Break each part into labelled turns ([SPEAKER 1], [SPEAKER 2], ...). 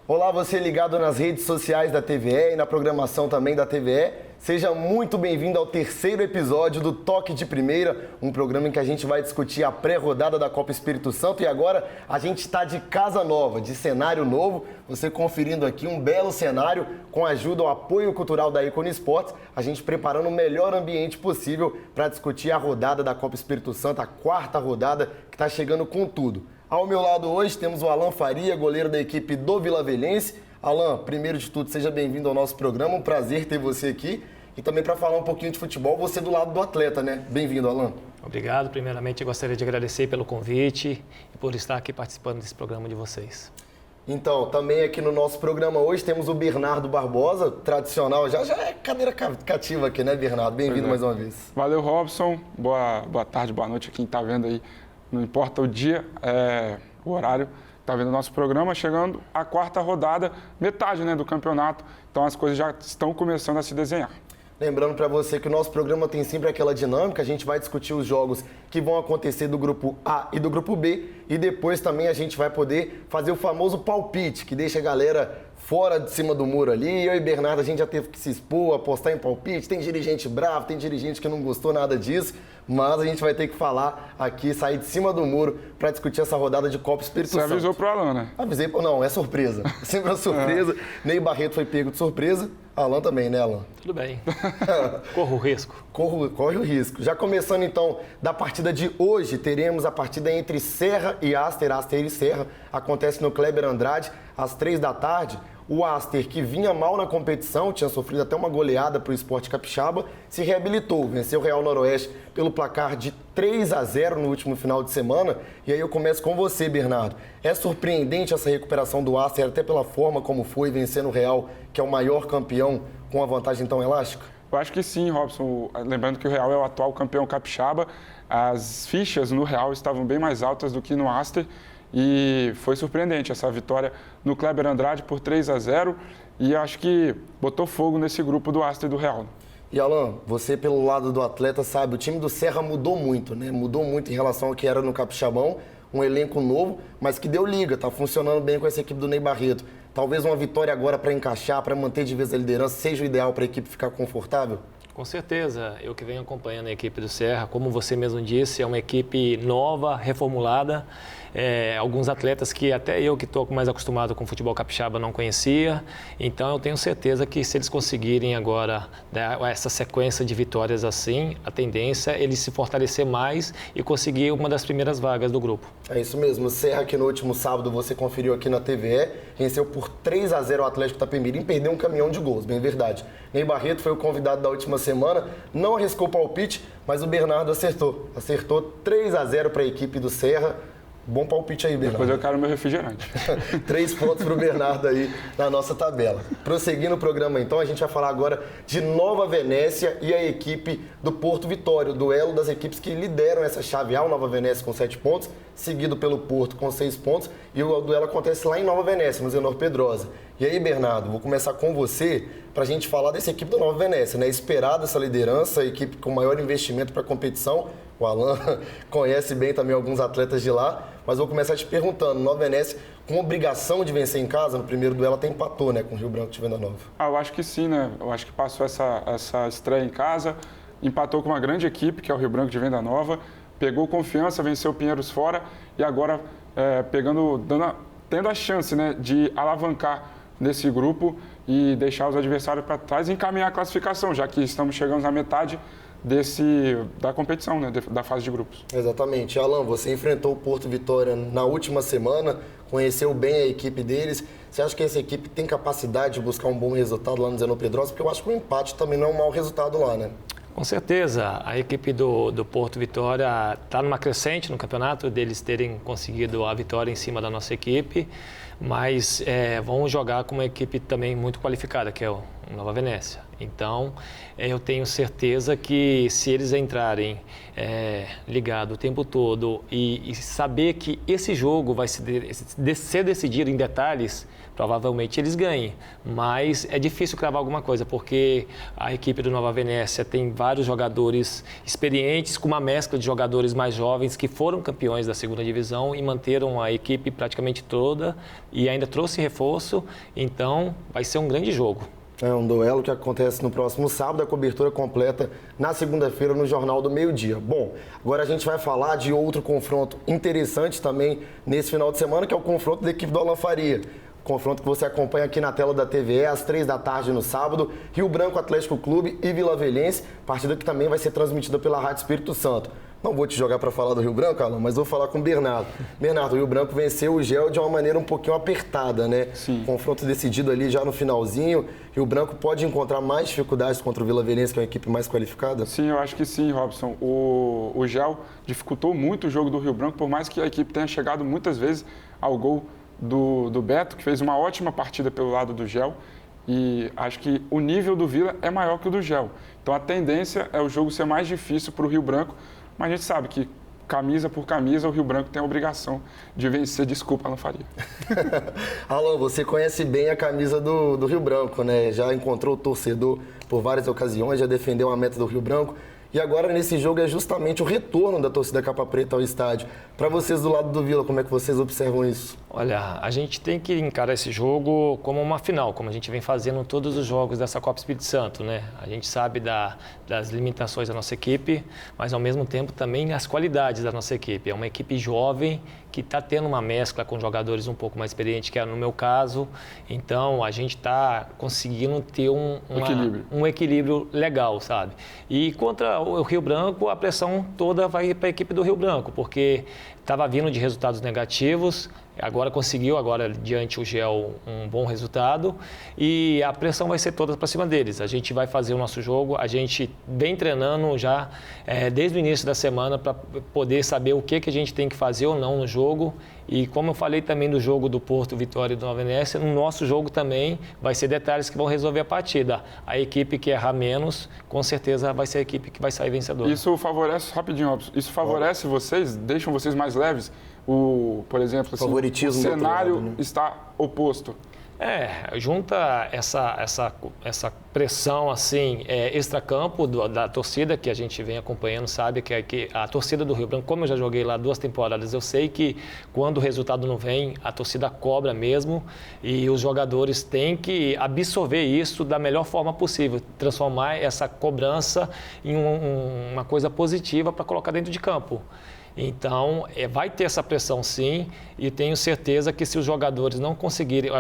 [SPEAKER 1] Olá, você ligado nas redes sociais da TVE e na programação também da TVE. Seja muito bem-vindo ao terceiro episódio do Toque de Primeira, um programa em que a gente vai discutir a pré-rodada da Copa Espírito Santo. E agora a gente está de casa nova, de cenário novo. Você conferindo aqui um belo cenário com a ajuda, o apoio cultural da Icon Sports. A gente preparando o melhor ambiente possível para discutir a rodada da Copa Espírito Santo, a quarta rodada que está chegando com tudo. Ao meu lado hoje temos o Alan Faria, goleiro da equipe do Vila Velhense. Alan, primeiro de tudo, seja bem-vindo ao nosso programa, um prazer ter você aqui. E também para falar um pouquinho de futebol, você do lado do atleta, né? Bem-vindo, Alan.
[SPEAKER 2] Obrigado. Primeiramente, eu gostaria de agradecer pelo convite e por estar aqui participando desse programa de vocês.
[SPEAKER 1] Então, também aqui no nosso programa hoje temos o Bernardo Barbosa, tradicional, já é cadeira cativa aqui, né, Bernardo? Bem-vindo mais uma vez.
[SPEAKER 3] Valeu, Robson. Boa tarde, boa noite a quem está vendo aí. Não importa o dia, o horário, está vendo o nosso programa, chegando à quarta rodada, metade, né, do campeonato. Então as coisas já estão começando a se desenhar.
[SPEAKER 1] Lembrando para você que o nosso programa tem sempre aquela dinâmica, a gente vai discutir os jogos que vão acontecer do grupo A e do grupo B, e depois também a gente vai poder fazer o famoso palpite, que deixa a galera fora de cima do muro ali. Eu e Bernardo, a gente já teve que se expor, apostar em palpite, tem dirigente bravo, tem dirigente que não gostou nada disso, mas a gente vai ter que falar aqui, sair de cima do muro para discutir essa rodada de Copa Espírito Santo.
[SPEAKER 3] Você avisou pro Alan, né?
[SPEAKER 1] Avisei, não, é surpresa, sempre uma surpresa. Ney Barreto foi pego de surpresa. Alan também, né, Alan?
[SPEAKER 2] Tudo bem. Corro o risco.
[SPEAKER 1] Corre o risco. Já começando, então, da partida de hoje, teremos a partida entre Serra e Aster. Aster e Serra acontece no Kleber Andrade, às 3h. O Aster, que vinha mal na competição, tinha sofrido até uma goleada para o Sport Capixaba, se reabilitou, venceu o Real Noroeste pelo placar de 3-0 no último final de semana. E aí eu começo com você, Bernardo. É surpreendente essa recuperação do Aster, até pela forma como foi, vencendo o Real, que é o maior campeão, com uma vantagem tão elástica?
[SPEAKER 3] Eu acho que sim, Robson. Lembrando que o Real é o atual campeão capixaba, as fichas no Real estavam bem mais altas do que no Aster. E foi surpreendente essa vitória no Kleber Andrade por 3-0 e acho que botou fogo nesse grupo do Aster e do Real.
[SPEAKER 1] E Alan, você pelo lado do atleta sabe, o time do Serra mudou muito, né? Mudou muito em relação ao que era no Capixabão, um elenco novo, mas que deu liga, tá funcionando bem com essa equipe do Ney Barreto. Talvez uma vitória agora para encaixar, para manter de vez a liderança, seja o ideal para a equipe ficar confortável?
[SPEAKER 2] Com certeza, eu que venho acompanhando a equipe do Serra, como você mesmo disse, é uma equipe nova, reformulada, alguns atletas que até eu que estou mais acostumado com o futebol capixaba não conhecia, então eu tenho certeza que se eles conseguirem agora dar essa sequência de vitórias assim, a tendência é eles se fortalecer mais e conseguir uma das primeiras vagas do grupo.
[SPEAKER 1] É isso mesmo, o Serra que no último sábado você conferiu aqui na TVE, venceu por 3-0 o Atlético Itapemirim, perdeu um caminhão de gols, bem verdade. Ney Barreto foi o convidado da última semana, não arriscou o palpite, mas o Bernardo acertou 3-0 para a equipe do Serra. Bom palpite aí, Bernardo.
[SPEAKER 3] Depois eu quero meu refrigerante.
[SPEAKER 1] 3 pontos para o Bernardo aí na nossa tabela. Prosseguindo o programa, então, a gente vai falar agora de Nova Venécia e a equipe do Porto Vitória, o duelo das equipes que lideram essa chave A, o Nova Venécia com 7 pontos, seguido pelo Porto com 6 pontos, e o duelo acontece lá em Nova Venécia, no Zenor Pedrosa. E aí, Bernardo, vou começar com você para a gente falar dessa equipe do Nova Venécia, né? Esperada essa liderança, a equipe com maior investimento para a competição. O Alan conhece bem também alguns atletas de lá, mas vou começar te perguntando, Nova Venécia com obrigação de vencer em casa, no primeiro duelo até empatou, né, com o Rio Branco de Venda Nova.
[SPEAKER 3] Eu acho que sim, né? Eu acho que passou essa estreia em casa, empatou com uma grande equipe, que é o Rio Branco de Venda Nova, pegou confiança, venceu o Pinheiros fora e agora tendo a chance, né, de alavancar nesse grupo e deixar os adversários para trás e encaminhar a classificação, já que estamos chegando na metade da competição, né, da fase de grupos.
[SPEAKER 1] Exatamente. Alan, você enfrentou o Porto Vitória na última semana, conheceu bem a equipe deles. Você acha que essa equipe tem capacidade de buscar um bom resultado lá no Zenor Pedrosa? Porque eu acho que o empate também não é um mau resultado lá, né?
[SPEAKER 2] Com certeza, a equipe do Porto Vitória está numa crescente no campeonato, deles terem conseguido a vitória em cima da nossa equipe, mas vão jogar com uma equipe também muito qualificada, que é o Nova Venécia. Então, eu tenho certeza que se eles entrarem ligados o tempo todo e saber que esse jogo vai ser decidido em detalhes, provavelmente eles ganhem. Mas é difícil cravar alguma coisa, porque a equipe do Nova Venécia tem vários jogadores experientes, com uma mescla de jogadores mais jovens que foram campeões da segunda divisão e manteram a equipe praticamente toda e ainda trouxe reforço. Então, vai ser um grande jogo.
[SPEAKER 1] É um duelo que acontece no próximo sábado, a cobertura completa na segunda-feira no Jornal do Meio-Dia. Bom, agora a gente vai falar de outro confronto interessante também nesse final de semana, que é o confronto da equipe do Alan Faria. Confronto que você acompanha aqui na tela da TVE às 15h no sábado, Rio Branco Atlético Clube e Vila Velhense, partida que também vai ser transmitida pela Rádio Espírito Santo. Não vou te jogar para falar do Rio Branco, Alan, mas vou falar com o Bernardo. Bernardo, o Rio Branco venceu o GEL de uma maneira um pouquinho apertada, né?
[SPEAKER 3] Sim.
[SPEAKER 1] Confronto decidido ali já no finalzinho. Rio Branco pode encontrar mais dificuldades contra o Vila Velhense, que é uma equipe mais qualificada?
[SPEAKER 3] Sim, eu acho que sim, Robson. O GEL dificultou muito o jogo do Rio Branco, por mais que a equipe tenha chegado muitas vezes ao gol do Beto, que fez uma ótima partida pelo lado do GEL. E acho que o nível do Vila é maior que o do GEL. Então a tendência é o jogo ser mais difícil para o Rio Branco, mas a gente sabe que camisa por camisa o Rio Branco tem a obrigação de vencer. Desculpa, Alan Faria.
[SPEAKER 1] Alan, você conhece bem a camisa do Rio Branco, né? Já encontrou o torcedor por várias ocasiões, já defendeu a meta do Rio Branco. E agora, nesse jogo, é justamente o retorno da torcida Capa Preta ao estádio. Para vocês do lado do Vila, como é que vocês observam isso?
[SPEAKER 2] Olha, a gente tem que encarar esse jogo como uma final, como a gente vem fazendo em todos os jogos dessa Copa Espírito Santo, né? A gente sabe das limitações da nossa equipe, mas ao mesmo tempo também as qualidades da nossa equipe. É uma equipe jovem que está tendo uma mescla com jogadores um pouco mais experientes, que é no meu caso. Então, a gente está conseguindo ter um equilíbrio legal, sabe? E contra o Rio Branco, a pressão toda vai para a equipe do Rio Branco, porque estava vindo de resultados negativos, agora conseguiu, diante o GEL, um bom resultado e a pressão vai ser toda para cima deles. A gente vai fazer o nosso jogo, a gente vem treinando já desde o início da semana para poder saber o que a gente tem que fazer ou não no jogo. E como eu falei também do jogo do Porto, Vitória e do Nova Venécia, no nosso jogo também vai ser detalhes que vão resolver a partida. A equipe que errar menos, com certeza vai ser a equipe que vai sair vencedora.
[SPEAKER 3] Isso favorece, rapidinho, Robson, isso favorece vocês, deixam vocês mais leves? Por exemplo, assim, o cenário está oposto.
[SPEAKER 2] Junta essa pressão assim, extracampo da torcida, que a gente vem acompanhando, sabe que a torcida do Rio Branco, como eu já joguei lá 2 temporadas, eu sei que quando o resultado não vem, a torcida cobra mesmo e os jogadores têm que absorver isso da melhor forma possível, transformar essa cobrança em uma coisa positiva para colocar dentro de campo. Então, vai ter essa pressão sim, e tenho certeza que se os jogadores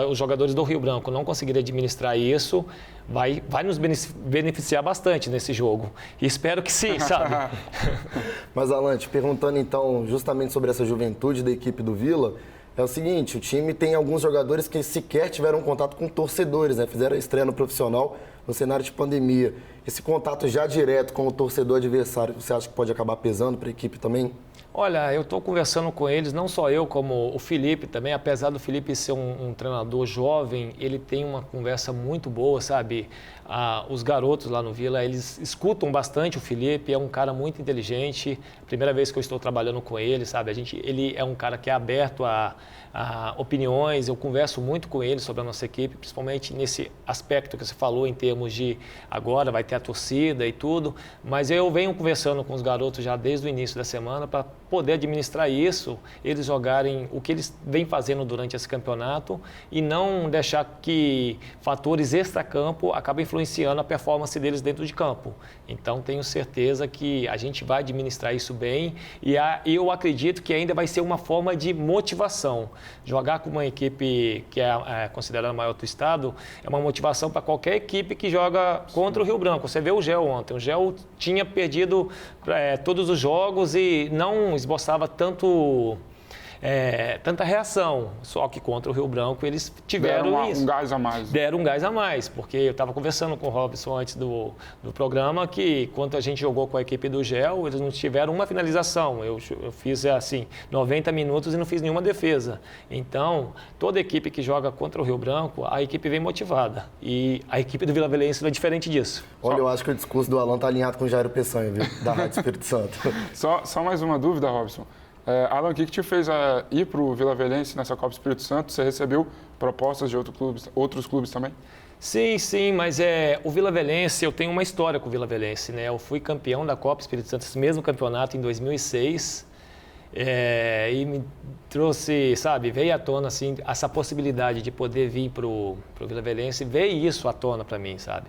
[SPEAKER 2] os jogadores do Rio Branco não conseguirem administrar isso, vai nos beneficiar bastante nesse jogo. E espero que sim, sabe?
[SPEAKER 1] Mas, Alan, te perguntando então justamente sobre essa juventude da equipe do Vila, é o seguinte, o time tem alguns jogadores que sequer tiveram contato com torcedores, né? Fizeram a estreia no profissional no cenário de pandemia. Esse contato já direto com o torcedor adversário, você acha que pode acabar pesando para a equipe também?
[SPEAKER 2] Olha, eu estou conversando com eles, não só eu, como o Felipe também. Apesar do Felipe ser um treinador jovem, ele tem uma conversa muito boa, sabe? Os garotos lá no Vila, eles escutam bastante o Felipe, é um cara muito inteligente. Primeira vez que eu estou trabalhando com ele, sabe? Ele é um cara que é aberto a opiniões, eu converso muito com ele sobre a nossa equipe, principalmente nesse aspecto que você falou em termos de agora vai ter a torcida e tudo, mas eu venho conversando com os garotos já desde o início da semana para poder administrar isso, eles jogarem o que eles vêm fazendo durante esse campeonato e não deixar que fatores extracampo acabem influenciando a performance deles dentro de campo. Então, tenho certeza que a gente vai administrar isso bem e eu acredito que ainda vai ser uma forma de motivação. Jogar com uma equipe que é considerada a maior do estado é uma motivação para qualquer equipe que joga contra o Rio Branco. Você vê o GEL ontem. O GEL tinha perdido todos os jogos e não esboçava tanto tanta reação. Só que contra o Rio Branco eles tiveram isso.
[SPEAKER 3] Um gás a mais.
[SPEAKER 2] Deram um gás a mais, porque eu estava conversando com o Robson antes do programa que quando a gente jogou com a equipe do GEL, eles não tiveram uma finalização. Eu fiz assim, 90 minutos e não fiz nenhuma defesa. Então, toda equipe que joga contra o Rio Branco, a equipe vem motivada. E a equipe do Vila Velhense não é diferente disso.
[SPEAKER 1] Olha, eu acho que o discurso do Alan está alinhado com o Jairo Peçanha, viu? Da Rádio Espírito Santo.
[SPEAKER 3] Só mais uma dúvida, Robson. Alan, o que te fez ir para o Vila Velhense nessa Copa Espírito Santo? Você recebeu propostas de outros clubes também?
[SPEAKER 2] Sim, mas o Vila Velhense, eu tenho uma história com o Vila Velhense, né? Eu fui campeão da Copa Espírito Santo, esse mesmo campeonato, em 2006. E me trouxe, sabe, veio à tona, assim, essa possibilidade de poder vir para o Vila Velhense, veio isso à tona para mim, sabe?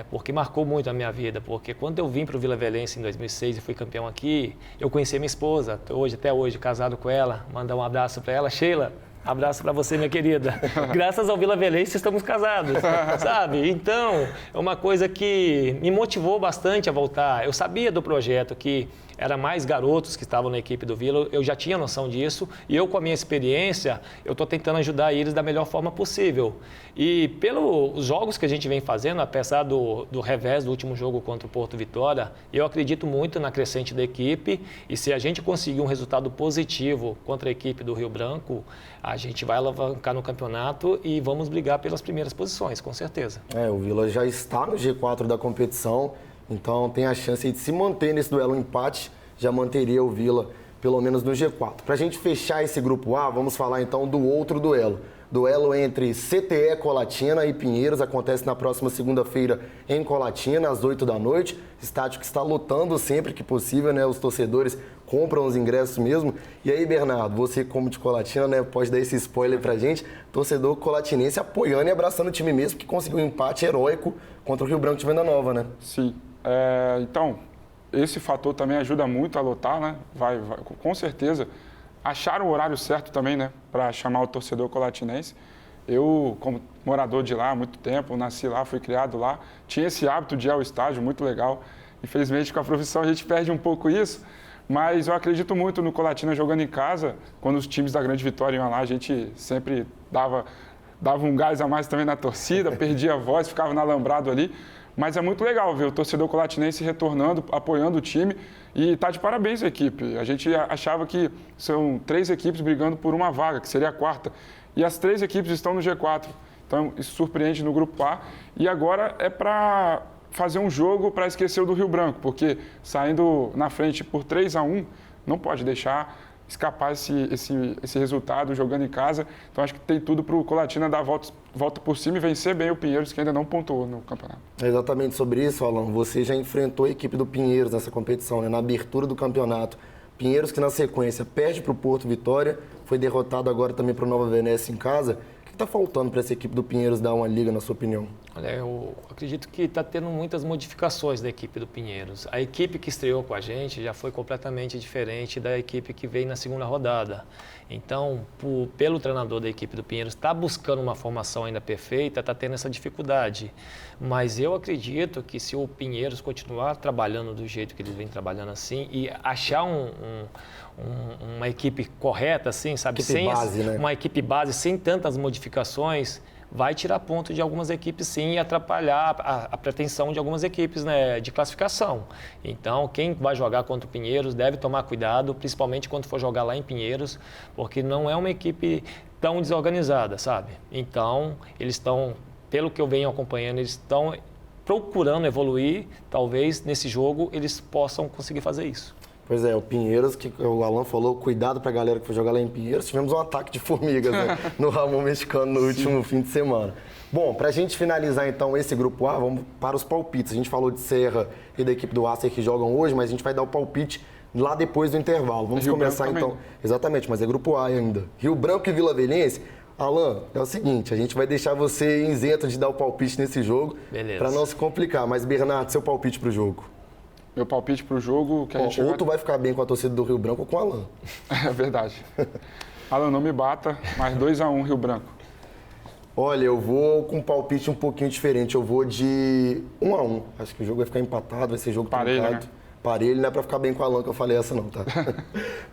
[SPEAKER 2] Porque marcou muito a minha vida, porque quando eu vim para o Vila Velhense em 2006 e fui campeão aqui, eu conheci a minha esposa, até hoje, casado com ela, mandar um abraço para ela, Sheila. Abraço para você, minha querida. Graças ao Vila Velhense estamos casados, sabe? Então, é uma coisa que me motivou bastante a voltar. Eu sabia do projeto que era mais garotos que estavam na equipe do Vila, eu já tinha noção disso e eu, com a minha experiência, eu estou tentando ajudar eles da melhor forma possível. E pelos jogos que a gente vem fazendo, apesar do revés do último jogo contra o Porto Vitória, eu acredito muito na crescente da equipe e se a gente conseguir um resultado positivo contra a equipe do Rio Branco, a gente vai alavancar no campeonato e vamos brigar pelas primeiras posições, com certeza.
[SPEAKER 1] O Vila já está no G4 da competição, então tem a chance de se manter nesse duelo empate, já manteria o Vila pelo menos no G4. Para a gente fechar esse grupo A, vamos falar então do outro duelo. Duelo entre CTE Colatina e Pinheiros, acontece na próxima segunda-feira em Colatina, às 8 da noite. Estádio que está lotando sempre que possível, né? Os torcedores compram os ingressos mesmo. E aí, Bernardo, você como de Colatina, né? Pode dar esse spoiler pra gente. Torcedor colatinense apoiando e abraçando o time mesmo, que conseguiu um empate heróico contra o Rio Branco de Venda Nova, né?
[SPEAKER 3] Sim. Então, esse fator também ajuda muito a lotar, né? Vai, com certeza. Acharam o horário certo também, né? Para chamar o torcedor colatinense. Eu, como morador de lá há muito tempo, nasci lá, fui criado lá, tinha esse hábito de ir ao estádio, muito legal. Infelizmente, com a profissão, a gente perde um pouco isso. Mas eu acredito muito no Colatina jogando em casa. Quando os times da Grande Vitória iam lá, a gente sempre dava um gás a mais também na torcida, perdia a voz, ficava no alambrado ali. Mas é muito legal ver o torcedor colatinense retornando, apoiando o time e está de parabéns a equipe. A gente achava que são 3 equipes brigando por uma vaga, que seria a 4ª. E as 3 equipes estão no G4. Então isso surpreende no Grupo A. E agora é para fazer um jogo para esquecer o do Rio Branco, porque saindo na frente por 3-1, não pode deixar escapar esse resultado jogando em casa. Então acho que tem tudo para o Colatina dar a volta por cima e vencer bem o Pinheiros, que ainda não pontuou no campeonato.
[SPEAKER 1] É exatamente sobre isso, Alan. Você já enfrentou a equipe do Pinheiros nessa competição, né? Na abertura do campeonato. Pinheiros que na sequência perde para o Porto Vitória, foi derrotado agora também para o Nova Venécia em casa. O que está faltando para essa equipe do Pinheiros dar uma liga, na sua opinião?
[SPEAKER 2] Olha, eu acredito que está tendo muitas modificações da equipe do Pinheiros. A equipe que estreou com a gente já foi completamente diferente da equipe que veio na segunda rodada. Então, pelo treinador da equipe do Pinheiros, está buscando uma formação ainda perfeita, está tendo essa dificuldade. Mas eu acredito que se o Pinheiros continuar trabalhando do jeito que ele vem trabalhando assim e achar uma equipe correta, assim, sabe? Uma equipe base, sem tantas modificações, vai tirar ponto de algumas equipes, sim, e atrapalhar a pretensão de algumas equipes, né, de classificação. Então, quem vai jogar contra o Pinheiros deve tomar cuidado, principalmente quando for jogar lá em Pinheiros, porque não é uma equipe tão desorganizada, sabe? Então, eles estão, pelo que eu venho acompanhando, eles estão procurando evoluir. Talvez nesse jogo eles possam conseguir fazer isso.
[SPEAKER 1] Pois é, o Pinheiros, que o Alan falou, cuidado para a galera que foi jogar lá em Pinheiros. Tivemos um ataque de formigas, né, no Ramon Mexicano no último fim de semana. Bom, para a gente finalizar então esse grupo A, vamos para os palpites. A gente falou de Serra e da equipe do Acer que jogam hoje, mas a gente vai dar o palpite lá depois do intervalo. Vamos começar então. Exatamente, mas é grupo A ainda. Rio Branco e Vila Velhense. Alan, é o seguinte, a gente vai deixar você isento de dar o palpite nesse jogo, para não se complicar. Mas, Bernardo, seu palpite para o jogo?
[SPEAKER 3] Meu palpite para o jogo...
[SPEAKER 1] Ou tu vai ficar bem com a torcida do Rio Branco ou com o Alan.
[SPEAKER 3] É verdade. Alan, não me bata, mas 2-1 Rio Branco.
[SPEAKER 1] Olha, eu vou com um palpite um pouquinho diferente. Eu vou de 1-1. Acho que o jogo vai ficar empatado, vai ser jogo
[SPEAKER 3] parelho,
[SPEAKER 1] truncado.
[SPEAKER 3] né?
[SPEAKER 1] Parelho, não é pra ficar bem com a Alan que eu falei essa não, tá?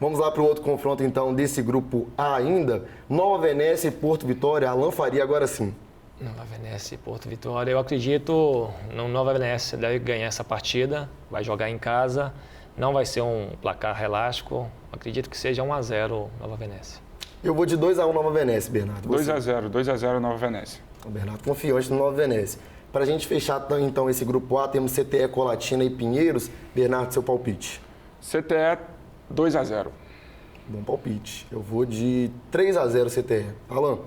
[SPEAKER 1] Vamos lá pro outro confronto, então, desse grupo A ainda. Nova Venécia e Porto Vitória. Alan Faria, agora sim.
[SPEAKER 2] Nova Venécia e Porto Vitória. Eu acredito no Nova Venécia deve ganhar essa partida. Vai jogar em casa. Não vai ser um placar elástico. Acredito que seja 1-0 Nova Venécia.
[SPEAKER 1] Eu vou de 2-1 Nova Venécia, Bernardo.
[SPEAKER 3] 2-0 Nova Venécia.
[SPEAKER 1] O Bernardo confiante no Nova Venécia. Para a gente fechar, então, esse grupo A, temos CTE, Colatina e Pinheiros. Bernardo, seu palpite.
[SPEAKER 3] CTE 2-0.
[SPEAKER 1] Bom palpite. Eu vou de 3-0 CTE. Alan?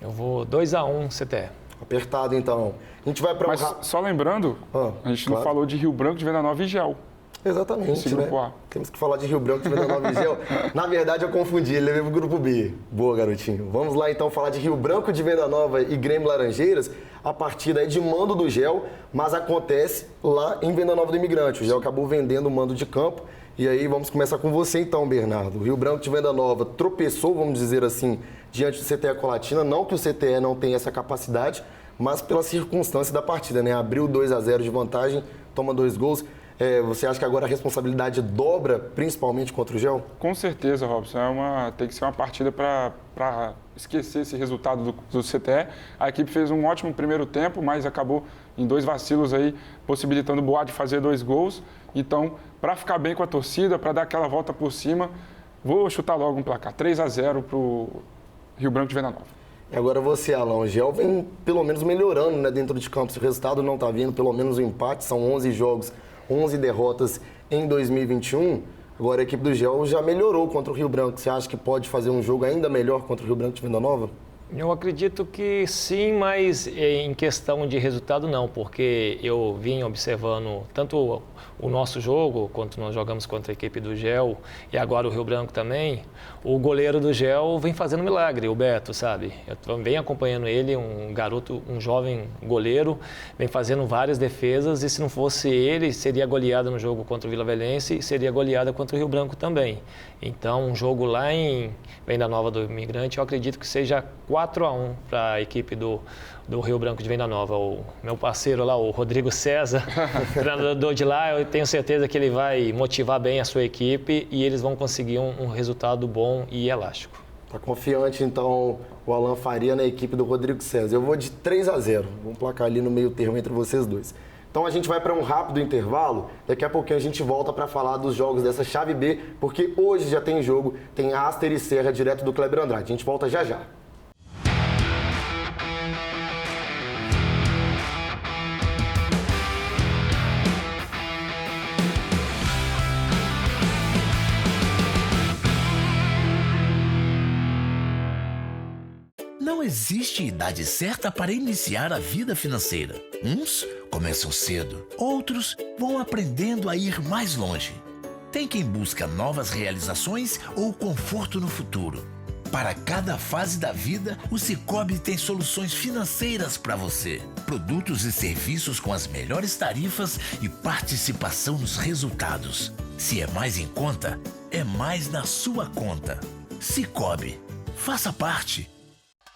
[SPEAKER 2] Eu vou 2-1 CTE.
[SPEAKER 1] Apertado, então. A gente vai para
[SPEAKER 3] Mas só lembrando, a gente não falou de Rio Branco, de Venda Nova e Gel.
[SPEAKER 1] Exatamente,
[SPEAKER 3] esse grupo A.
[SPEAKER 1] Temos que falar de Rio Branco, de Venda Nova e Gel. Na verdade, eu confundi, ele levei pro grupo B. Boa, garotinho. Vamos lá, então, falar de Rio Branco, de Venda Nova e Grêmio Laranjeiras. A partida é de mando do Gel, mas acontece lá em Venda Nova do Imigrante. O Gel acabou vendendo o mando de campo. E aí, vamos começar com você, então, Bernardo. O Rio Branco de Venda Nova tropeçou, vamos dizer assim, diante do CTE Colatina. Não que o CTE não tenha essa capacidade, mas pela circunstância da partida, né? Abriu 2-0 de vantagem, toma 2 gols. Você acha que agora a responsabilidade dobra, principalmente contra o Gel?
[SPEAKER 3] Com certeza, Robson. Tem que ser uma partida para esquecer esse resultado do CTE. A equipe fez um ótimo primeiro tempo, mas acabou em 2 vacilos aí, possibilitando o Boa de fazer 2 gols. Então, para ficar bem com a torcida, para dar aquela volta por cima, vou chutar logo um placar. 3-0 para o Rio Branco de Venda Nova.
[SPEAKER 1] E agora você, Alan. O Gel vem pelo menos melhorando, né, dentro de campo. Se o resultado não está vindo, pelo menos o empate. São 11 jogos, 11 derrotas em 2021. Agora a equipe do Gel já melhorou contra o Rio Branco. Você acha que pode fazer um jogo ainda melhor contra o Rio Branco de Venda Nova?
[SPEAKER 2] Eu acredito que sim, mas em questão de resultado não, porque eu vim observando tanto o nosso jogo, quanto nós jogamos contra a equipe do Gel e agora o Rio Branco também, o goleiro do Gel vem fazendo milagre, o Beto, sabe? Eu venho acompanhando ele, um garoto, um jovem goleiro, vem fazendo várias defesas e se não fosse ele, seria goleada no jogo contra o Vila Velhense e seria goleada contra o Rio Branco também. Então, um jogo lá em Venda Nova do Imigrante, eu acredito que seja 4-1 para a equipe do Rio Branco de Venda Nova. O meu parceiro lá, o Rodrigo César, treinador de lá, eu tenho certeza que ele vai motivar bem a sua equipe e eles vão conseguir um resultado bom e elástico.
[SPEAKER 1] Tá confiante, então, o Alan Faria na equipe do Rodrigo César. Eu vou de 3-0. Vamos placar ali no meio termo entre vocês dois. Então a gente vai para um rápido intervalo, daqui a pouquinho a gente volta para falar dos jogos dessa chave B, porque hoje já tem jogo, tem Aster e Serra direto do Kleber Andrade. A gente volta já já.
[SPEAKER 4] Não existe idade certa para iniciar a vida financeira. Uns começam cedo, outros vão aprendendo a ir mais longe. Tem quem busca novas realizações ou conforto no futuro. Para cada fase da vida, o Sicoob tem soluções financeiras para você. Produtos e serviços com as melhores tarifas e participação nos resultados. Se é mais em conta, é mais na sua conta. Sicoob, faça parte.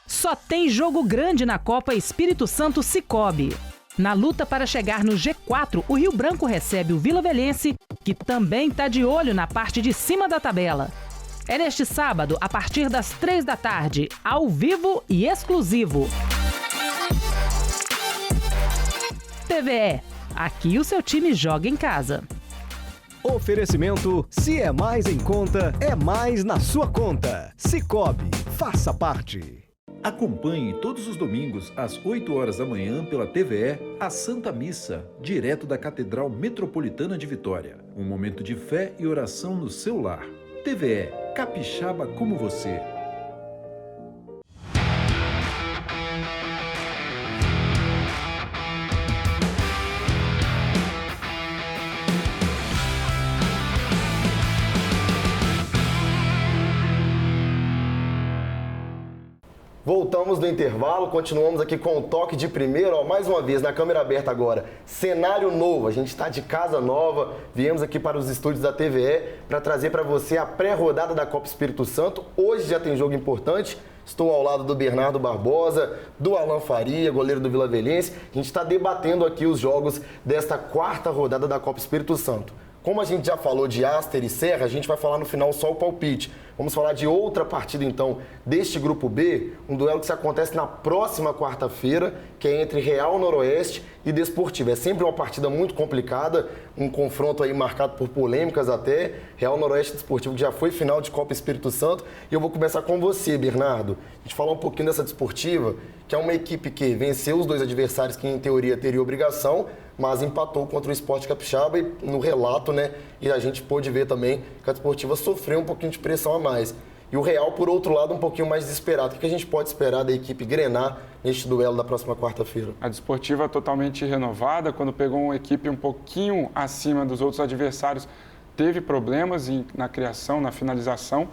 [SPEAKER 5] Só tem jogo grande na Copa Espírito Santo Sicoob. Na luta para chegar no G4, o Rio Branco recebe o Vila Velhense, que também está de olho na parte de cima da tabela. É neste sábado, a partir das 3 da tarde, ao vivo e exclusivo. TVE. Aqui o seu time joga em casa.
[SPEAKER 6] Oferecimento, se é mais em conta, é mais na sua conta. Sicoob, faça parte.
[SPEAKER 7] Acompanhe todos os domingos, às 8 horas da manhã, pela TVE, a Santa Missa, direto da Catedral Metropolitana de Vitória. Um momento de fé e oração no seu lar. TVE, capixaba como você.
[SPEAKER 1] Voltamos do intervalo, continuamos aqui com o toque de primeiro, mais uma vez na câmera aberta agora, cenário novo, a gente está de casa nova, viemos aqui para os estúdios da TVE para trazer para você a pré-rodada da Copa Espírito Santo. Hoje já tem jogo importante, estou ao lado do Bernardo Barbosa, do Alan Faria, goleiro do Vila Velhense. A gente está debatendo aqui os jogos desta 4ª rodada da Copa Espírito Santo. Como a gente já falou de Aster e Serra, a gente vai falar no final só o palpite. Vamos falar de outra partida, então, deste Grupo B, um duelo que se acontece na próxima quarta-feira, que é entre Real Noroeste e Desportivo. É sempre uma partida muito complicada, um confronto aí marcado por polêmicas até. Real Noroeste e Desportivo, que já foi final de Copa Espírito Santo. E eu vou começar com você, Bernardo. A gente falar um pouquinho dessa Desportiva, que é uma equipe que venceu os dois adversários que, em teoria, teria obrigação, mas empatou contra o Sport Capixaba e no relato, né, e a gente pôde ver também que a Desportiva sofreu um pouquinho de pressão a mais. E o Real, por outro lado, um pouquinho mais desesperado. O que a gente pode esperar da equipe Grená neste duelo da próxima quarta-feira?
[SPEAKER 3] A Desportiva totalmente renovada, quando pegou uma equipe um pouquinho acima dos outros adversários, teve problemas na criação, na finalização,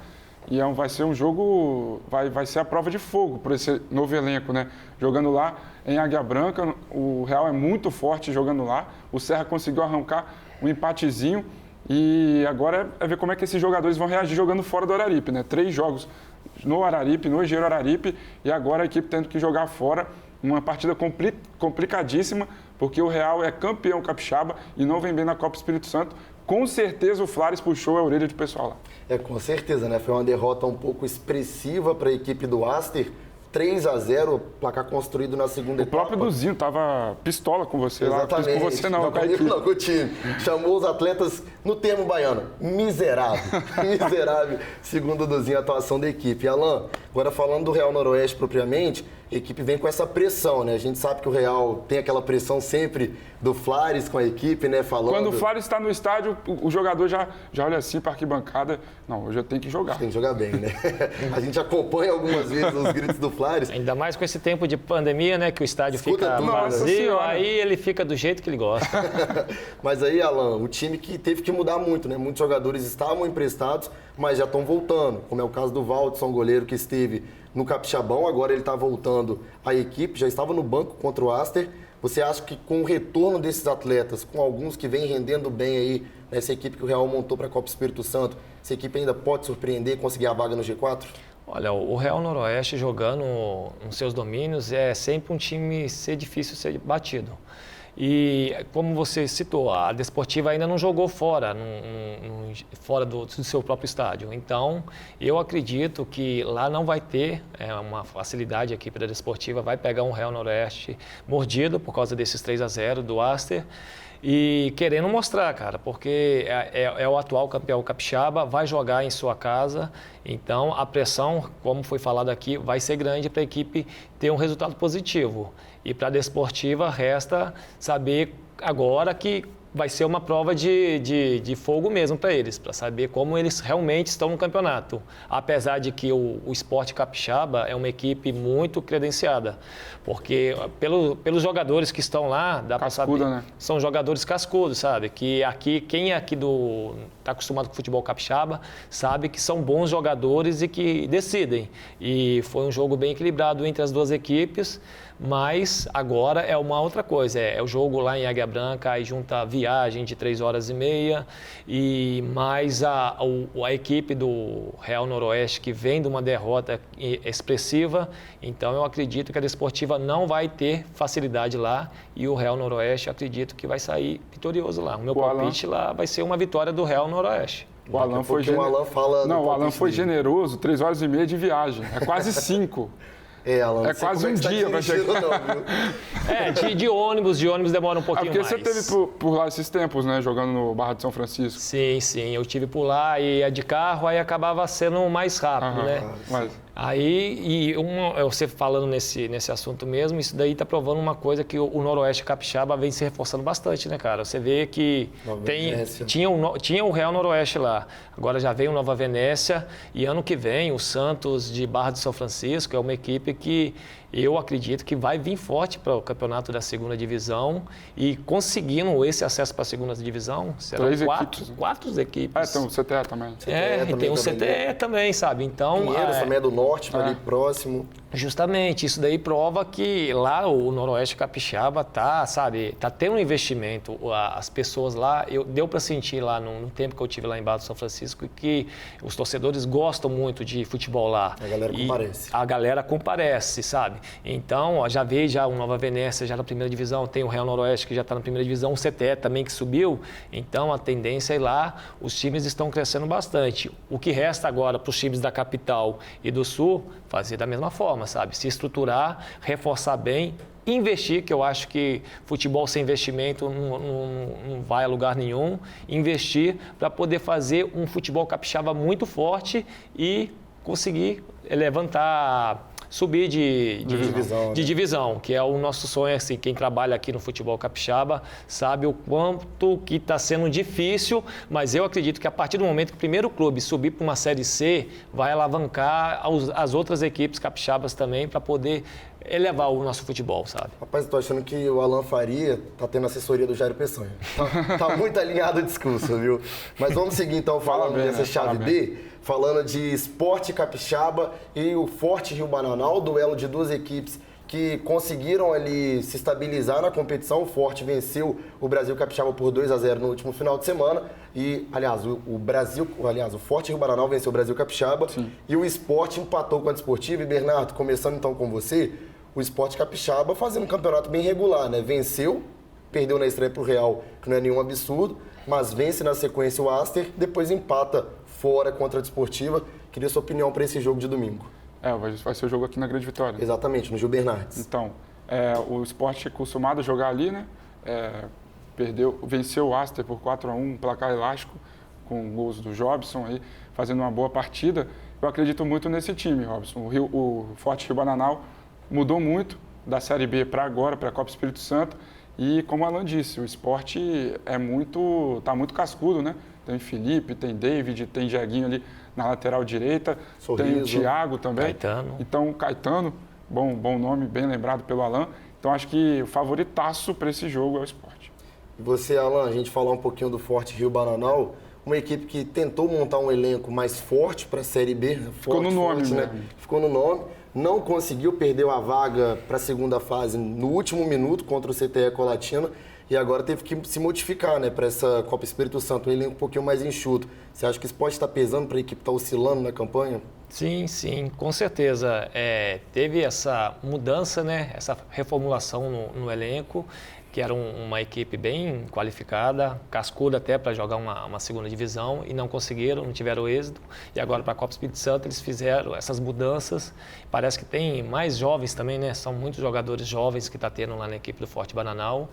[SPEAKER 3] e vai ser um jogo, vai ser a prova de fogo por esse novo elenco, né? Jogando lá em Águia Branca, o Real é muito forte jogando lá, o Serra conseguiu arrancar um empatezinho e agora é ver como é que esses jogadores vão reagir jogando fora do Araripe, né? 3 jogos no Araripe, no Engenheiro Araripe, e agora a equipe tendo que jogar fora, uma partida complicadíssima, porque o Real é campeão capixaba e não vem bem na Copa Espírito Santo. Com certeza o Flores puxou a orelha de pessoal lá.
[SPEAKER 1] Com certeza, né? Foi uma derrota um pouco expressiva para a equipe do Aster. 3-0, placar construído na segunda etapa.
[SPEAKER 3] O próprio Duzinho estava pistola com você.
[SPEAKER 1] Exatamente.
[SPEAKER 3] Lá. Com você não,
[SPEAKER 1] com a equipe. Não, com o time. Chamou os atletas, no termo baiano, miserável. Miserável, segundo o Duzinho, a atuação da equipe. Alan, agora falando do Real Noroeste propriamente, a equipe vem com essa pressão, né? A gente sabe que o Real tem aquela pressão sempre do Flores com a equipe, né? Falando...
[SPEAKER 3] Quando o Flores está no estádio, o jogador já olha assim para a arquibancada. Não, hoje eu tenho que jogar.
[SPEAKER 1] Tem que jogar bem, né? A gente acompanha algumas vezes os gritos do Flores.
[SPEAKER 2] Ainda mais com esse tempo de pandemia, né? Que o estádio fica vazio, aí ele fica do jeito que ele gosta.
[SPEAKER 1] Mas aí, Alan, o time que teve que mudar muito, né? Muitos jogadores estavam emprestados, mas já estão voltando. Como é o caso do Valdson, goleiro que esteve no Capixabão, agora ele está voltando à equipe, já estava no banco contra o Aster. Você acha que com o retorno desses atletas, com alguns que vêm rendendo bem aí nessa equipe que o Real montou para a Copa Espírito Santo, essa equipe ainda pode surpreender e conseguir a vaga no G4?
[SPEAKER 2] Olha, o Real Noroeste jogando nos seus domínios é sempre um time difícil ser batido. E como você citou, a Desportiva ainda não jogou fora do seu próprio estádio. Então, eu acredito que lá não vai ter uma facilidade. A equipe da Desportiva vai pegar um Real Noroeste mordido por causa desses 3-0 do Aster. E querendo mostrar, cara, porque é o atual campeão capixaba, vai jogar em sua casa, então a pressão, como foi falado aqui, vai ser grande para a equipe ter um resultado positivo. E para a Desportiva resta saber agora que vai ser uma prova de fogo mesmo para eles, para saber como eles realmente estão no campeonato. Apesar de que o Sport Capixaba é uma equipe muito credenciada, porque pelos jogadores que estão lá, dá para saber, né? São jogadores cascudos, sabe? Que aqui, quem é aqui está acostumado com o futebol capixaba, sabe que são bons jogadores e que decidem. E foi um jogo bem equilibrado entre as duas equipes, mas agora é uma outra coisa, é o jogo lá em Águia Branca, aí junta a viagem de 3h30 e mais a equipe do Real Noroeste que vem de uma derrota expressiva, então eu acredito que a Desportiva não vai ter facilidade lá e o Real Noroeste acredito que vai sair vitorioso lá. O meu palpite lá vai ser uma vitória do Real Noroeste.
[SPEAKER 3] O Alan foi generoso, 3h30 de viagem, é quase 5.
[SPEAKER 1] Alan,
[SPEAKER 3] é quase um dia para chegar.
[SPEAKER 2] De ônibus demora um pouquinho mais.
[SPEAKER 3] Porque você teve por lá esses tempos, né? Jogando no Barra de São Francisco.
[SPEAKER 2] Sim, eu tive por lá e ia de carro, aí acabava sendo mais rápido, né? Aí, você falando nesse assunto mesmo, isso daí está provando uma coisa que o Noroeste Capixaba vem se reforçando bastante, né, cara? Você vê que tinha o Real Noroeste lá, agora já veio o Nova Venécia e ano que vem o Santos de Barra de São Francisco é uma equipe que eu acredito que vai vir forte para o campeonato da segunda divisão e conseguindo esse acesso para a segunda divisão, serão quatro equipes.
[SPEAKER 3] Tem o CTE também.
[SPEAKER 2] Tem o CTE também, sabe? Então,
[SPEAKER 1] Pinheiros também é do Norte, ali próximo.
[SPEAKER 2] Justamente, isso daí prova que lá o Noroeste Capixaba tá tendo um investimento. As pessoas lá, deu para sentir lá no tempo que eu tive lá em Barra do São Francisco que os torcedores gostam muito de futebol lá.
[SPEAKER 1] A galera comparece.
[SPEAKER 2] A galera comparece, sabe? Então, já veio já o Nova Venécia já na primeira divisão, tem o Real Noroeste que já está na primeira divisão, o CTE também que subiu. Então, a tendência é lá, os times estão crescendo bastante. O que resta agora para os times da capital e do sul, fazer da mesma forma, sabe? Se estruturar, reforçar bem, investir, que eu acho que futebol sem investimento não vai a lugar nenhum. Investir para poder fazer um futebol capixaba muito forte e conseguir subir de divisão, que é o nosso sonho. Assim, quem trabalha aqui no futebol capixaba sabe o quanto que está sendo difícil, mas eu acredito que a partir do momento que o primeiro clube subir para uma Série C, vai alavancar as outras equipes capixabas também para poder elevar o nosso futebol, sabe?
[SPEAKER 1] Rapaz, eu tô achando que o Alan Faria tá tendo assessoria do Jair Peçanha. Tá muito alinhado o discurso, viu? Mas vamos seguir então falando dessa chave B, falando de Sport Capixaba e o Forte Rio Bananal, duelo de duas equipes que conseguiram ali se estabilizar na competição. O Forte venceu o Brasil Capixaba por 2-0 no último final de semana. E, aliás, o Forte Rio Bananal venceu o Brasil Capixaba. Sim. E o Sport empatou com a Desportiva. E, Bernardo, começando então com você, o Sport Capixaba fazendo um campeonato bem regular, né? Venceu, perdeu na estreia pro Real, que não é nenhum absurdo, mas vence na sequência o Aster, depois empata fora contra a Desportiva. Queria sua opinião para esse jogo de domingo.
[SPEAKER 3] Vai ser o jogo aqui na Grande Vitória.
[SPEAKER 1] Exatamente, no Gil Bernardes.
[SPEAKER 3] Então, o Sport é acostumado a jogar ali, né? Venceu o Aster por 4-1, um placar elástico, com gols do Jobson aí, fazendo uma boa partida. Eu acredito muito nesse time, Robson. O Forte Rio Bananal mudou muito da Série B para agora, para a Copa Espírito Santo. E, como o Alan disse, o Sport tá muito cascudo, né? Tem Felipe, tem David, tem Dieguinho ali na lateral direita, tem o Thiago também.
[SPEAKER 2] Caetano.
[SPEAKER 3] Então, Caetano, bom nome, bem lembrado pelo Alan. Então, acho que o favoritaço para esse jogo é o Sport.
[SPEAKER 1] E você, Alan, a gente falou um pouquinho do Forte Rio Bananal, uma equipe que tentou montar um elenco mais forte para a Série B.
[SPEAKER 3] Ficou no nome, né?
[SPEAKER 1] Ficou no nome. Não conseguiu, perdeu a vaga para a segunda fase no último minuto contra o CTE Colatina. E agora teve que se modificar, né, para essa Copa Espírito Santo, um elenco um pouquinho mais enxuto. Você acha que isso pode estar pesando para a equipe estar oscilando na campanha?
[SPEAKER 2] Sim, com certeza. Teve essa mudança, né, essa reformulação no elenco, que era uma equipe bem qualificada, cascuda até para jogar uma segunda divisão, e não conseguiram, não tiveram êxito. E agora para a Copa Espírito Santo eles fizeram essas mudanças. Parece que tem mais jovens também, né? São muitos jogadores jovens que está tendo lá na equipe do Forte Bananal.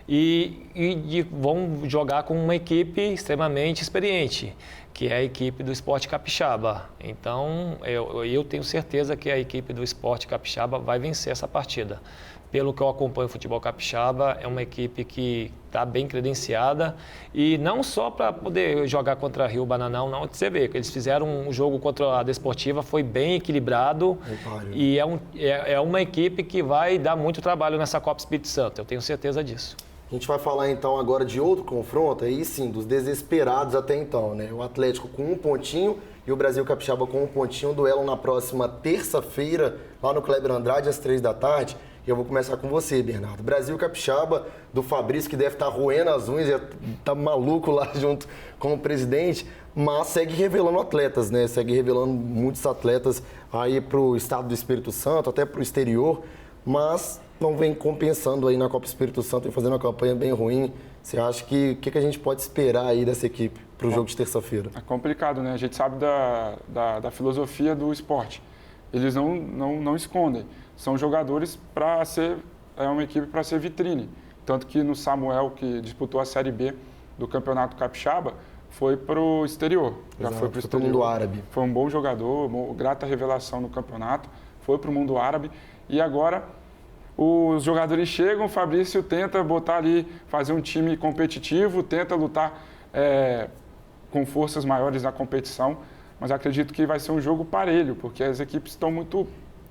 [SPEAKER 2] E vão jogar com uma equipe extremamente experiente, que é a equipe do Sport Capixaba. Então, eu tenho certeza que a equipe do Sport Capixaba vai vencer essa partida. Pelo que eu acompanho o futebol capixaba, é uma equipe que está bem credenciada, e não só para poder jogar contra Rio Bananal, não. Você vê que eles fizeram um jogo contra a Desportiva, foi bem equilibrado, e é uma equipe que vai dar muito trabalho nessa Copa Espírito Santo, eu tenho certeza disso.
[SPEAKER 1] A gente vai falar então agora de outro confronto, aí sim, dos desesperados até então, né? O Atlético com 1 pontinho e o Brasil Capixaba com 1 pontinho, duelo na próxima terça-feira, lá no Kleber Andrade, às 15h. E eu vou começar com você, Bernardo. Brasil Capixaba, do Fabrício, que deve estar roendo as unhas, já tá maluco lá junto com o presidente, mas segue revelando atletas, né? Segue revelando muitos atletas aí pro estado do Espírito Santo, até pro exterior, mas não vem compensando aí na Copa Espírito Santo e fazendo uma campanha bem ruim. Você acha que o que a gente pode esperar aí dessa equipe para o jogo de terça-feira?
[SPEAKER 3] É complicado, né? A gente sabe da filosofia do esporte. Eles não escondem. São jogadores para ser... É uma equipe para ser vitrine. Tanto que no Samuel, que disputou a Série B do Campeonato Capixaba, foi para o exterior. Já foi para o exterior.
[SPEAKER 1] Mundo árabe.
[SPEAKER 3] Foi um bom jogador, grata revelação no campeonato. Foi para o mundo árabe. E agora... Os jogadores chegam, o Fabrício tenta botar ali, fazer um time competitivo, tenta lutar com forças maiores na competição, mas acredito que vai ser um jogo parelho, porque as equipes estão muito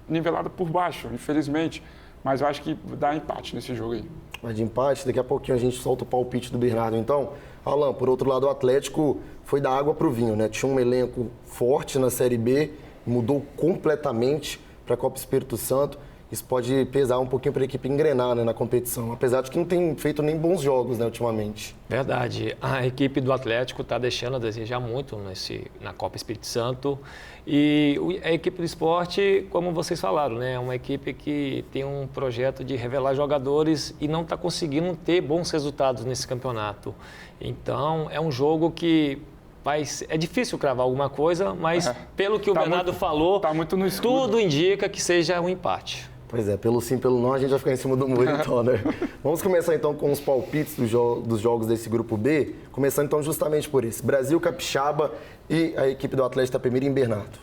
[SPEAKER 3] niveladas por baixo, infelizmente. Mas eu acho que dá empate nesse jogo aí.
[SPEAKER 1] Mas de empate, daqui a pouquinho a gente solta o palpite do Bernardo. Então, Alan, por outro lado, o Atlético foi da água para o vinho, né? Tinha um elenco forte na Série B mudou completamente para a Copa Espírito Santo. Isso pode pesar um pouquinho para a equipe engrenar, né, na competição, apesar de que não tem feito nem bons jogos, né, ultimamente.
[SPEAKER 2] Verdade. A equipe do Atlético está deixando a desejar muito na Copa Espírito Santo. E a equipe do esporte, como vocês falaram, né, é uma equipe que tem um projeto de revelar jogadores e não está conseguindo ter bons resultados nesse campeonato. Então, é um jogo que é difícil cravar alguma coisa, mas pelo que o Bernardo falou,
[SPEAKER 3] tá muito no escuro.
[SPEAKER 2] Tudo indica que seja um empate.
[SPEAKER 1] Pois é, pelo sim, pelo não, a gente vai ficar em cima do muro então, né? Vamos começar então com os palpites dos jogos desse grupo B, começando então justamente por esse. Brasil, Capixaba e a equipe do Atlético Itapemirim em Bernardo.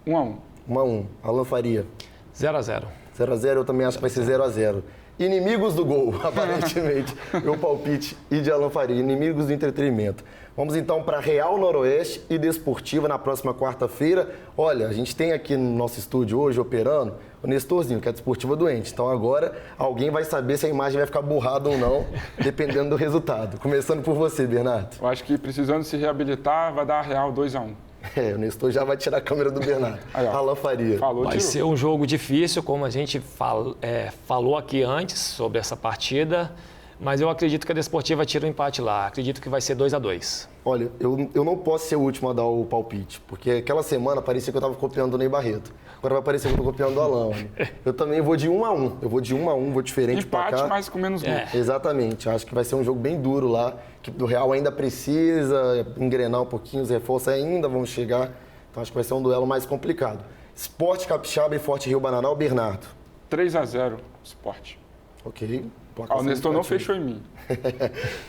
[SPEAKER 3] 1-1.
[SPEAKER 1] 1-1. Alan Faria.
[SPEAKER 2] 0-0.
[SPEAKER 1] 0-0, eu também acho que vai ser 0-0. Inimigos do gol, aparentemente. Meu palpite e de Alan Faria. Inimigos do entretenimento. Vamos então para Real Noroeste e Desportiva na próxima quarta-feira. Olha, a gente tem aqui no nosso estúdio hoje operando o Nestorzinho, que é Desportiva doente. Então agora alguém vai saber se a imagem vai ficar borrada ou não, dependendo do resultado. Começando por você, Bernardo.
[SPEAKER 3] Eu acho que precisando se reabilitar, vai dar a Real 2-1.
[SPEAKER 1] O Nestor já vai tirar a câmera do Bernardo.
[SPEAKER 3] Aí,
[SPEAKER 1] Alan Faria.
[SPEAKER 2] Vai ser um jogo difícil, como a gente falou aqui antes sobre essa partida. Mas eu acredito que a Desportiva tira o empate lá. Acredito que vai ser 2-2.
[SPEAKER 1] Olha, eu não posso ser o último a dar o palpite, porque aquela semana parecia que eu estava copiando o Ney Barreto. Agora vai parecer que eu estou copiando o Alan. Eu também vou de 1-1. Eu vou de 1-1, vou diferente para cá.
[SPEAKER 3] Empate, mas com menos gol.
[SPEAKER 1] Exatamente. Acho que vai ser um jogo bem duro lá. A equipe do Real ainda precisa engrenar um pouquinho, os reforços ainda vão chegar. Então acho que vai ser um duelo mais complicado. Sport Capixaba e Forte Rio Bananal, Bernardo.
[SPEAKER 3] 3-0, Sport.
[SPEAKER 1] Ok.
[SPEAKER 3] O Nestor não fechou em mim.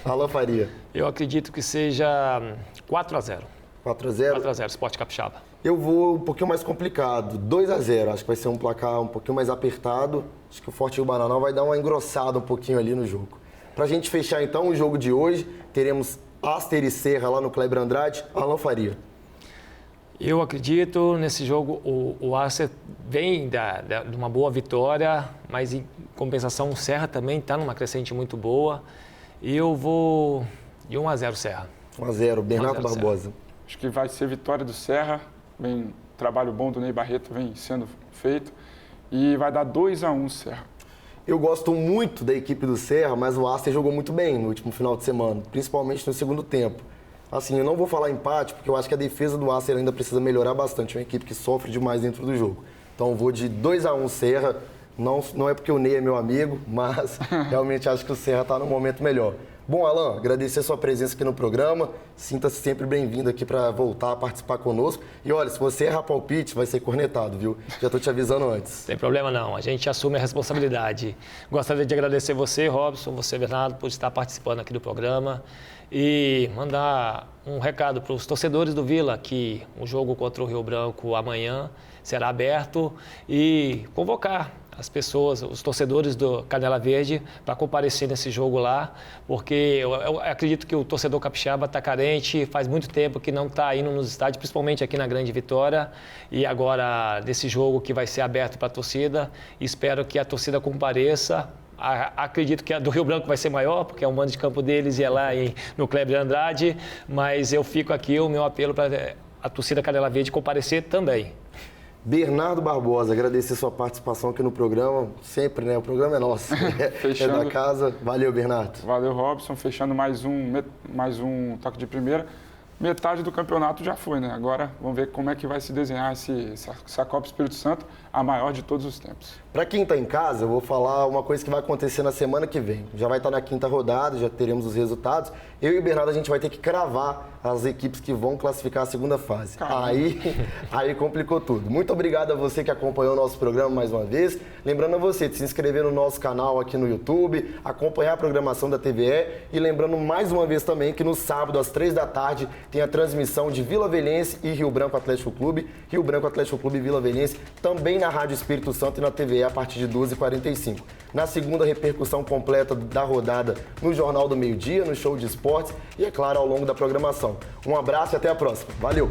[SPEAKER 1] Alan Faria.
[SPEAKER 2] Eu acredito que seja 4-0.
[SPEAKER 1] 4-0?
[SPEAKER 2] 4-0, Sport Capixaba.
[SPEAKER 1] Eu vou um pouquinho mais complicado, 2-0. Acho que vai ser um placar um pouquinho mais apertado. Acho que o Forte Rio Bananal vai dar uma engrossada um pouquinho ali no jogo. Pra gente fechar então o jogo de hoje, teremos Aster e Serra lá no Kleber Andrade. Alan Faria.
[SPEAKER 2] Eu acredito nesse jogo, o Aster vem de uma boa vitória, mas em compensação o Serra também está numa crescente muito boa. E eu vou de 1-0 Serra.
[SPEAKER 1] 1-0, Bernardo Barbosa.
[SPEAKER 3] Acho que vai ser vitória do Serra, trabalho bom do Ney Barreto vem sendo feito, e vai dar 2-1 Serra.
[SPEAKER 1] Eu gosto muito da equipe do Serra, mas o Aster jogou muito bem no último final de semana, principalmente no segundo tempo. Assim, eu não vou falar empate, porque eu acho que a defesa do Aster ainda precisa melhorar bastante. É uma equipe que sofre demais dentro do jogo. Então, eu vou de 2-1 Serra. Não é porque o Ney é meu amigo, mas realmente acho que o Serra está num momento melhor. Bom, Alan, agradecer a sua presença aqui no programa. Sinta-se sempre bem-vindo aqui para voltar a participar conosco. E olha, se você errar palpite, vai ser cornetado, viu? Já estou te avisando antes.
[SPEAKER 2] Sem problema não, a gente assume a responsabilidade. Gostaria de agradecer você, Robson, você, Bernardo, por estar participando aqui do programa. E mandar um recado para os torcedores do Vila que o jogo contra o Rio Branco amanhã será aberto e convocar as pessoas, os torcedores do Canela Verde para comparecer nesse jogo lá, porque eu acredito que o torcedor capixaba está carente, faz muito tempo que não está indo nos estádios, principalmente aqui na Grande Vitória, e agora desse jogo que vai ser aberto para a torcida, espero que a torcida compareça. Acredito que a do Rio Branco vai ser maior, porque é um mando de campo deles e é lá no Kleber Andrade, mas eu fico aqui, o meu apelo para a torcida Canela Verde comparecer também.
[SPEAKER 1] Bernardo Barbosa, agradecer sua participação aqui no programa, sempre, né? O programa é nosso, é da casa. Valeu, Bernardo.
[SPEAKER 3] Valeu, Robson, fechando mais um toque de primeira. Metade do campeonato já foi, né? Agora vamos ver como é que vai se desenhar essa Copa Espírito Santo, a maior de todos os tempos.
[SPEAKER 1] Para quem está em casa, eu vou falar uma coisa que vai acontecer na semana que vem. Já vai estar na quinta rodada, já teremos os resultados. Eu e o Bernardo, a gente vai ter que cravar as equipes que vão classificar a segunda fase. Aí complicou tudo. Muito obrigado a você que acompanhou o nosso programa mais uma vez. Lembrando a você de se inscrever no nosso canal aqui no YouTube, acompanhar a programação da TVE e lembrando mais uma vez também que no sábado, às 3 da tarde, tem a transmissão de Vila Velhense e Rio Branco Atlético Clube. Rio Branco Atlético Clube e Vila Velhense também na Rádio Espírito Santo e na TVE a partir de 12h45. Na segunda, repercussão completa da rodada no Jornal do Meio-Dia, no Show de Esportes e, é claro, ao longo da programação. Um abraço e até a próxima. Valeu!